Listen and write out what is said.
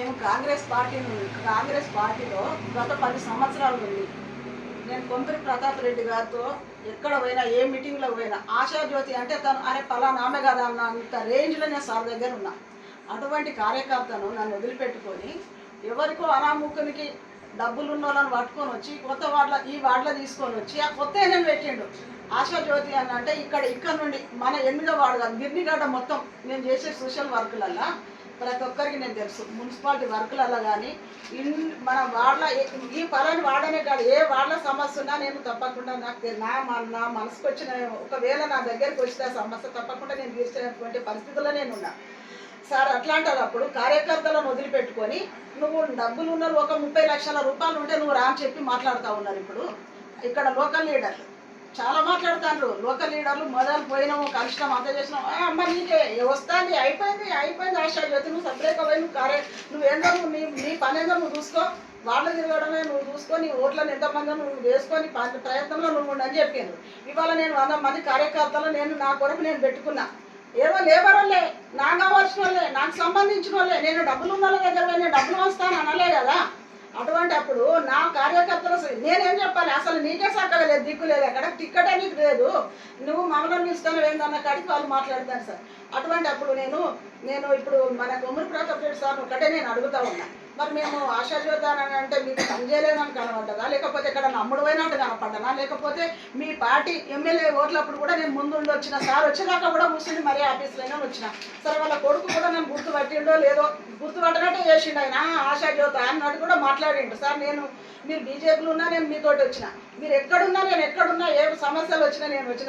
నేను కాంగ్రెస్ పార్టీలో గత 10 సంవత్సరాల నుండి నేను కొంపరి ప్రతాప్ రెడ్డి గారితో ఎక్కడ పోయినా ఏ మీటింగ్లో పోయినా ఆశాజ్యోతి అంటే తను అరే పలానా ఆమె కదా అన్నంత రేంజ్లో నేను సార్ దగ్గర ఉన్నా. అటువంటి కార్యకర్తను నన్ను వదిలిపెట్టుకొని ఎవరికో అనాముఖునికి డబ్బులు ఉన్న వాళ్ళని పట్టుకొని వచ్చి ఈ వార్డులో తీసుకొని వచ్చి ఆ కొత్త ఏజెంట్ పెట్టిండు. ఆశాజ్యోతి అని అంటే ఇక్కడ నుండి మన 8వ వార్డు కాదు గిర్నిగడ్డ మొత్తం నేను చేసే సోషల్ వర్కులల్లో ప్రతి ఒక్కరికి నేను తెలుసు. మున్సిపాలిటీ వర్కులలో కానీ మన వార్డులో ఈ పలాని వాడనే కాదు ఏ వార్డుల సమస్య ఉన్నా నేను తప్పకుండా నా మనసుకు వచ్చిన ఒకవేళ నా దగ్గరికి వచ్చిన సమస్య తప్పకుండా నేను తీర్చేటువంటి పరిస్థితుల్లో నేను ఉన్నా సార్. అట్లాంటప్పుడు కార్యకర్తలను వదిలిపెట్టుకొని నువ్వు డబ్బులు ఉన్నారు ఒక 30 లక్షల రూపాయలు ఉంటే నువ్వు రా అని చెప్పి మాట్లాడుతూ ఉన్నారు. ఇప్పుడు ఇక్కడ లోకల్ లీడర్లు చాలా మాట్లాడుతారు. లోకల్ లీడర్లు మొదలు పోయినాము కలిసినాం అంత చేసినాం అమ్మ నీకే వస్తుంది అయిపోయింది ఆశాజ్యోతి నువ్వు సపరేట్గా పోయి నువ్వేందో నీ పని ఏదో నువ్వు చూసుకో, వాళ్ళు తిరగడమే నువ్వు చూసుకో, నీ ఓట్లను ఎంతమంది నువ్వు వేసుకొని ప్రయత్నంలో నువ్వు ఉండని చెప్పాను. ఇవాళ నేను 100 మంది కార్యకర్తలు నా కొరకు నేను పెట్టుకున్నా. ఏదో లేబర్ వాళ్ళే నాకు కావాల్సిన వాళ్ళే నాకు సంబంధించిన వాళ్ళే నేను డబ్బులు ఉన్న వాళ్ళ దగ్గర నేను డబ్బులు వస్తాను అనలే కదా. అటువంటి అప్పుడు నా కార్యకర్తలు నేనేం చెప్పాలి? అసలు నీకే చక్కగా లేదు, దిక్కు లేదు, అక్కడ టిక్కెట్ అనేది లేదు, నువ్వు మమ్మల్ని ఇస్తాను ఏందన్న కాడికి వాళ్ళు మాట్లాడతాను సార్. అటువంటి అప్పుడు నేను ఇప్పుడు మన కొమ్మరి ప్రతాప్ రెడ్డి సార్ ఒకటే నేను అడుగుతా ఉన్నా, మరి మేము ఆశాజ్యోతి అని అంటే మీకు పనిచేయలేదని కనపడ్డదా, లేకపోతే ఇక్కడ నమ్ముడు పోయినట్టు కనపడ్డనా, లేకపోతే మీ పార్టీ ఎమ్మెల్యే ఓట్లప్పుడు కూడా నేను ముందుండి వచ్చిన సార్ వచ్చేదాకా కూడా కూర్చుని మరీ ఆఫీస్లోనే వచ్చిన. సరే వాళ్ళ కొడుకు కూడా నేను గుర్తుపట్టిండో లేదో గుర్తుపట్టినట్టే చేసిండు ఆయన ఆశాజ్యోతి అన్నట్టు కూడా మాట్లాడిండు. సార్ మీరు బీజేపీలో ఉన్నా నేను మీతోటి వచ్చిన, మీరు ఎక్కడున్నా నేను ఎక్కడున్నా ఏ సమస్యలు వచ్చినా నేను వచ్చిన